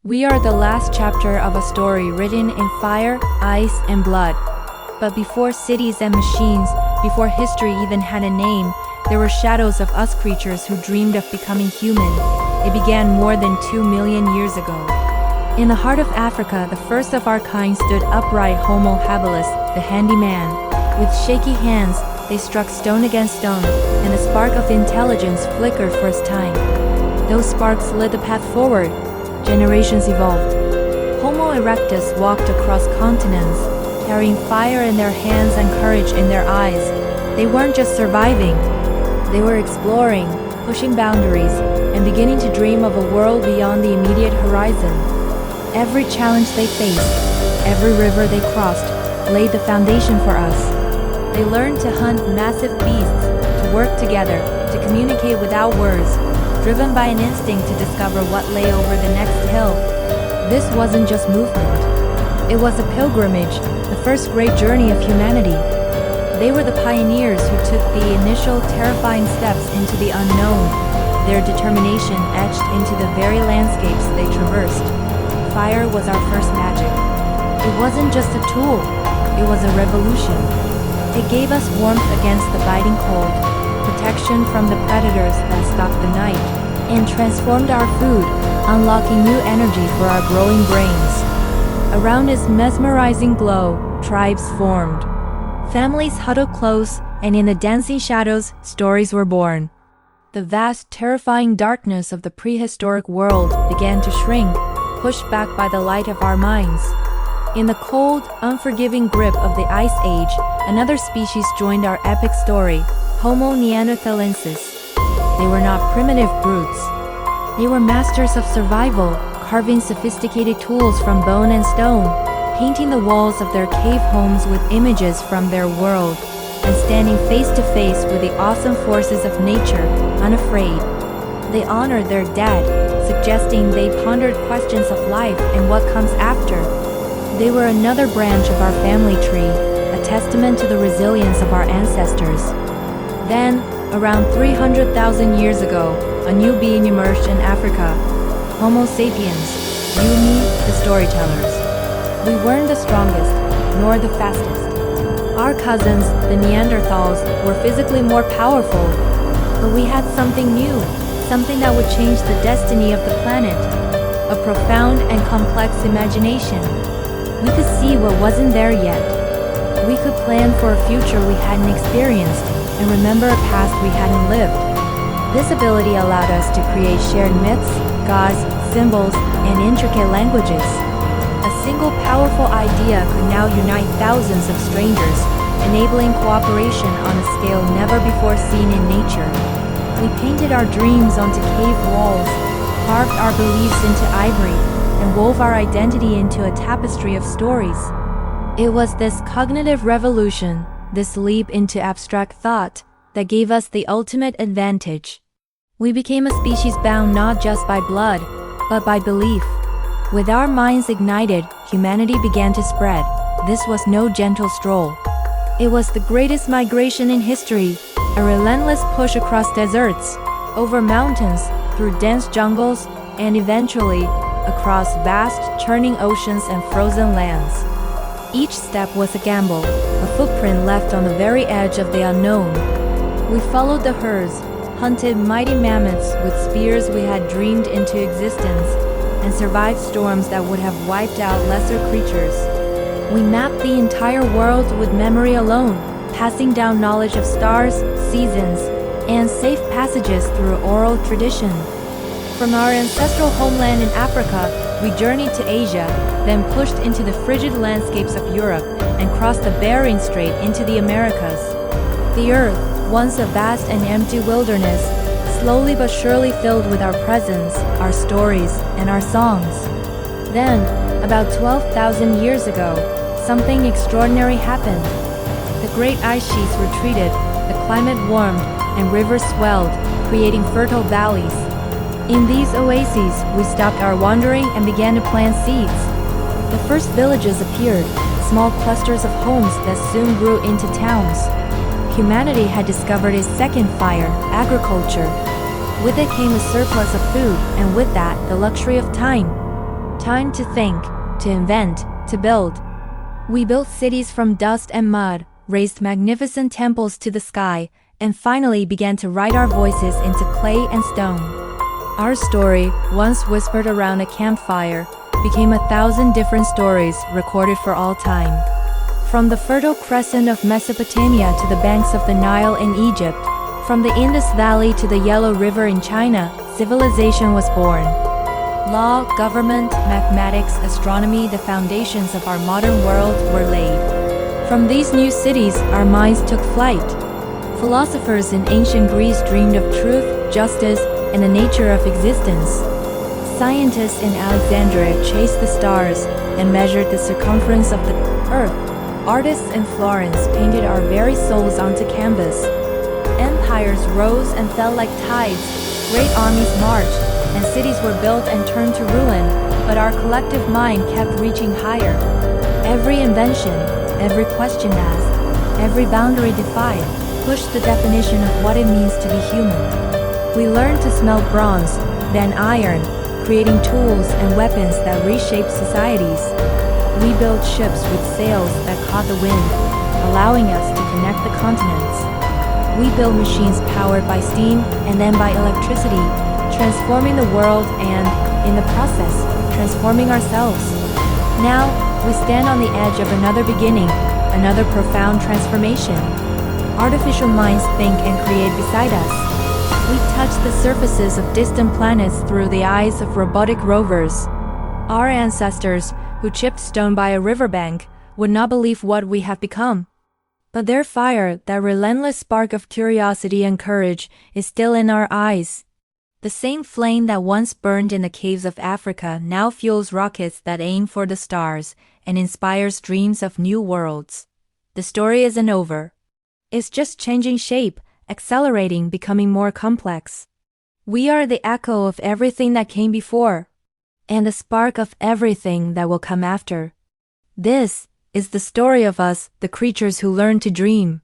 We are the last chapter of a story written in fire, ice, and blood. But before cities and machines, before history even had a name, there were shadows of us creatures who dreamed of becoming human. It began more than 2 million years ago. In the heart of Africa, the first of our kind stood upright Homo habilis, the handyman. With shaky hands, they struck stone against stone, and a spark of intelligence flickered for its time. Those sparks lit the path forward. Generations evolved. Homo erectus walked across continents, carrying fire in their hands and courage in their eyes. They weren't just surviving. They were exploring, pushing boundaries, and beginning to dream of a world beyond the immediate horizon. Every challenge they faced, every river they crossed, laid the foundation for us. They learned to hunt massive beasts, to work together, to communicate without words, driven by an instinct to discover what lay over the next hill. This wasn't just movement. It was a pilgrimage, the first great journey of humanity. They were the pioneers who took the initial terrifying steps into the unknown, their determination etched into the very landscapes they traversed. Fire was our first magic. It wasn't just a tool, it was a revolution. It gave us warmth against the biting cold, protection from the predators that stalked the night, and transformed our food, unlocking new energy for our growing brains. Around its mesmerizing glow, tribes formed. Families huddled close, and in the dancing shadows, stories were born. The vast, terrifying darkness of the prehistoric world began to shrink, pushed back by the light of our minds. In the cold, unforgiving grip of the Ice Age, another species joined our epic story, Homo neanderthalensis. They were not primitive brutes. They were masters of survival, carving sophisticated tools from bone and stone, painting the walls of their cave homes with images from their world, and standing face to face with the awesome forces of nature, unafraid. They honored their dead, suggesting they pondered questions of life and what comes after. They were another branch of our family tree, a testament to the resilience of our ancestors. Then, around 300,000 years ago, a new being emerged in Africa, Homo Sapiens, you, me, the storytellers. We weren't the strongest, nor the fastest. Our cousins, the Neanderthals, were physically more powerful, but we had something new, something that would change the destiny of the planet, a profound and complex imagination. We could see what wasn't there yet. We could plan for a future we hadn't experienced, and remember a past we hadn't lived. This ability allowed us to create shared myths, gods, symbols, and intricate languages. A single powerful idea could now unite thousands of strangers, enabling cooperation on a scale never before seen in nature. We painted our dreams onto cave walls, carved our beliefs into ivory, and wove our identity into a tapestry of stories. It was this cognitive revolution, this leap into abstract thought, that gave us the ultimate advantage. We became a species bound not just by blood, but by belief. With our minds ignited, humanity began to spread. This was no gentle stroll. It was the greatest migration in history, a relentless push across deserts, over mountains, through dense jungles, and eventually, across vast, churning oceans and frozen lands. Each step was a gamble, a footprint left on the very edge of the unknown. We followed the herds, hunted mighty mammoths with spears we had dreamed into existence, and survived storms that would have wiped out lesser creatures. We mapped the entire world with memory alone, passing down knowledge of stars, seasons, and safe passages through oral tradition. From our ancestral homeland in Africa, we journeyed to Asia, then pushed into the frigid landscapes of Europe and crossed the Bering Strait into the Americas. The Earth, once a vast and empty wilderness, slowly but surely filled with our presence, our stories, and our songs. Then, about 12,000 years ago, something extraordinary happened. The great ice sheets retreated, the climate warmed, and rivers swelled, creating fertile valleys. In these oases, we stopped our wandering and began to plant seeds. The first villages appeared, small clusters of homes that soon grew into towns. Humanity had discovered a second fire, agriculture. With it came a surplus of food, and with that, the luxury of time. Time to think, to invent, to build. We built cities from dust and mud, raised magnificent temples to the sky, and finally began to write our voices into clay and stone. Our story, once whispered around a campfire, became 1,000 different stories recorded for all time. From the Fertile Crescent of Mesopotamia to the banks of the Nile in Egypt, from the Indus Valley to the Yellow River in China, civilization was born. Law, government, mathematics, astronomy, the foundations of our modern world were laid. From these new cities, our minds took flight. Philosophers in ancient Greece dreamed of truth, justice, and the nature of existence. Scientists in Alexandria chased the stars and measured the circumference of the earth. Artists in Florence painted our very souls onto canvas. Empires rose and fell like tides, great armies marched, and cities were built and turned to ruin, but our collective mind kept reaching higher. Every invention, every question asked, every boundary defied, pushed the definition of what it means to be human. We learned to smelt bronze, then iron, creating tools and weapons that reshaped societies. We built ships with sails that caught the wind, allowing us to connect the continents. We built machines powered by steam and then by electricity, transforming the world and, in the process, transforming ourselves. Now, we stand on the edge of another beginning, another profound transformation. Artificial minds think and create beside us. We touch the surfaces of distant planets through the eyes of robotic rovers. Our ancestors, who chipped stone by a riverbank, would not believe what we have become. But their fire, that relentless spark of curiosity and courage, is still in our eyes. The same flame that once burned in the caves of Africa now fuels rockets that aim for the stars and inspires dreams of new worlds. The story isn't over. It's just changing shape, accelerating, becoming more complex. We are the echo of everything that came before, and the spark of everything that will come after. This is the story of us, the creatures who learn to dream.